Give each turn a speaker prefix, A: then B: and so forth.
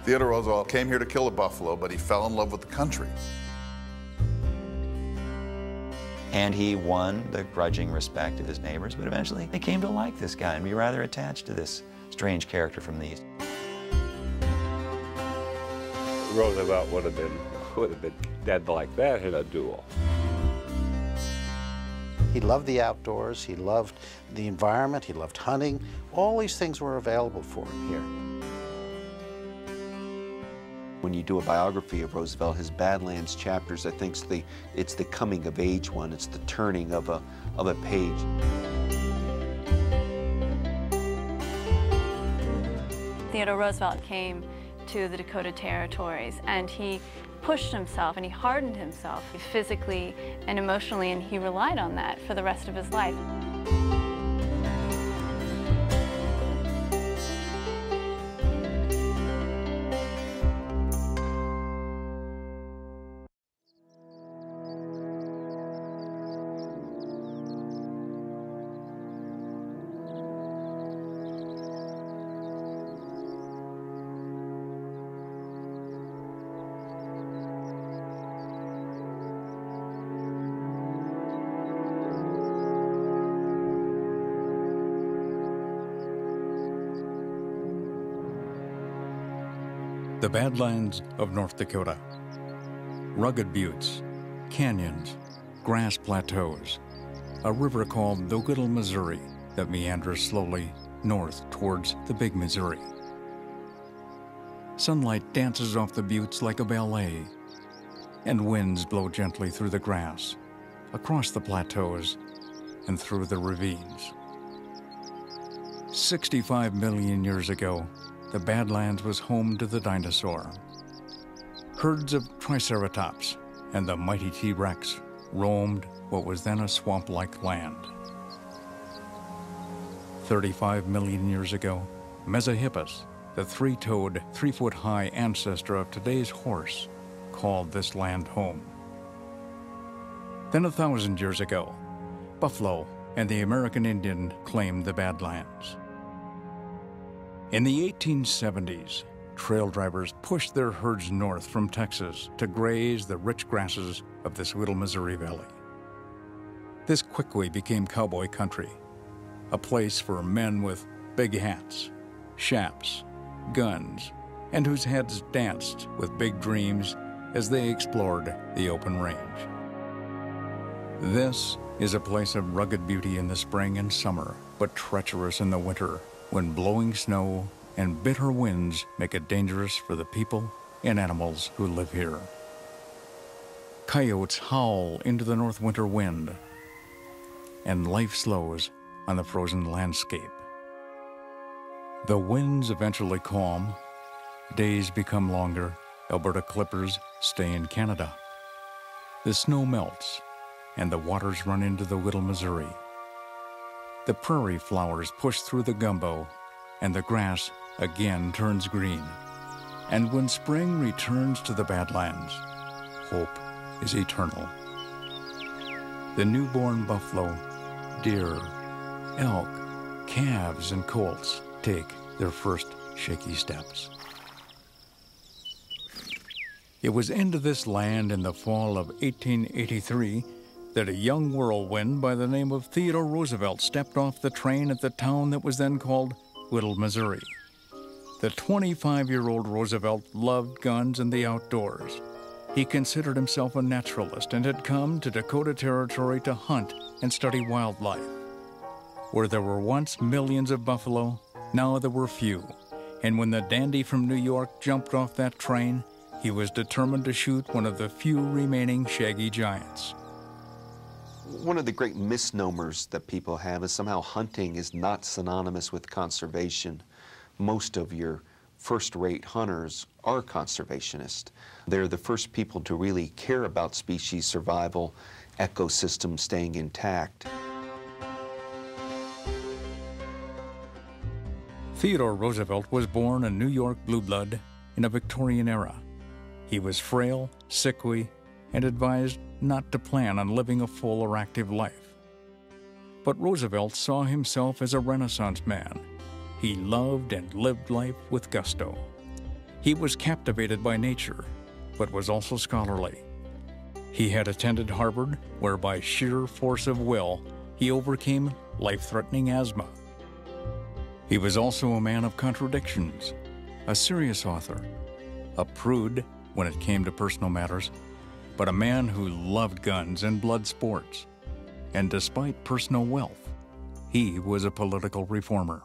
A: Theodore Roosevelt came here to kill a buffalo, but he fell in love with the country.
B: And he won the grudging respect of his neighbors, but eventually they came to like this guy and be rather attached to this strange character from the East.
C: Roosevelt would have been dead like that in a duel.
D: He loved the outdoors, he loved the environment, he loved hunting. All these things were available for him here.
E: When you do a biography of Roosevelt, his Badlands chapters, I think it's the coming of age one. It's the turning of a page.
F: Theodore Roosevelt came to the Dakota Territories, and he pushed himself and he hardened himself physically and emotionally, and he relied on that for the rest of his life.
G: The Badlands of North Dakota. Rugged buttes, canyons, grass plateaus, a river called the Little Missouri that meanders slowly north towards the Big Missouri. Sunlight dances off the buttes like a ballet, and winds blow gently through the grass, across the plateaus, and through the ravines. 65 million years ago, the Badlands was home to the dinosaur. Herds of Triceratops and the mighty T-Rex roamed what was then a swamp-like land. 35 million years ago, Mesohippus, the three-toed, 3-foot-high ancestor of today's horse, called this land home. Then 1,000 years ago, buffalo and the American Indian claimed the Badlands. In the 1870s, trail drivers pushed their herds north from Texas to graze the rich grasses of this Little Missouri Valley. This quickly became cowboy country, a place for men with big hats, chaps, guns, and whose heads danced with big dreams as they explored the open range. This is a place of rugged beauty in the spring and summer, but treacherous in the winter, when blowing snow and bitter winds make it dangerous for the people and animals who live here. Coyotes howl into the north winter wind, and life slows on the frozen landscape. The winds eventually calm, days become longer, Alberta clippers stay in Canada. The snow melts, and the waters run into the Little Missouri. The prairie flowers push through the gumbo, and the grass again turns green. And when spring returns to the Badlands, hope is eternal. The newborn buffalo, deer, elk, calves, and colts take their first shaky steps. It was into this land in the fall of 1883 that a young whirlwind by the name of Theodore Roosevelt stepped off the train at the town that was then called Little Missouri. The 25-year-old Roosevelt loved guns and the outdoors. He considered himself a naturalist and had come to Dakota Territory to hunt and study wildlife. Where there were once millions of buffalo, now there were few. And when the dandy from New York jumped off that train, he was determined to shoot one of the few remaining shaggy giants.
E: One of the great misnomers that people have is somehow hunting is not synonymous with conservation. Most of your first-rate hunters are conservationists. They're the first people to really care about species survival, ecosystems staying intact.
G: Theodore Roosevelt was born a New York blue blood in a Victorian era. He was frail, sickly, and advised not to plan on living a full or active life. But Roosevelt saw himself as a Renaissance man. He loved and lived life with gusto. He was captivated by nature, but was also scholarly. He had attended Harvard, where by sheer force of will, he overcame life-threatening asthma. He was also a man of contradictions, a serious author, a prude when it came to personal matters, but a man who loved guns and blood sports. And despite personal wealth, he was a political reformer.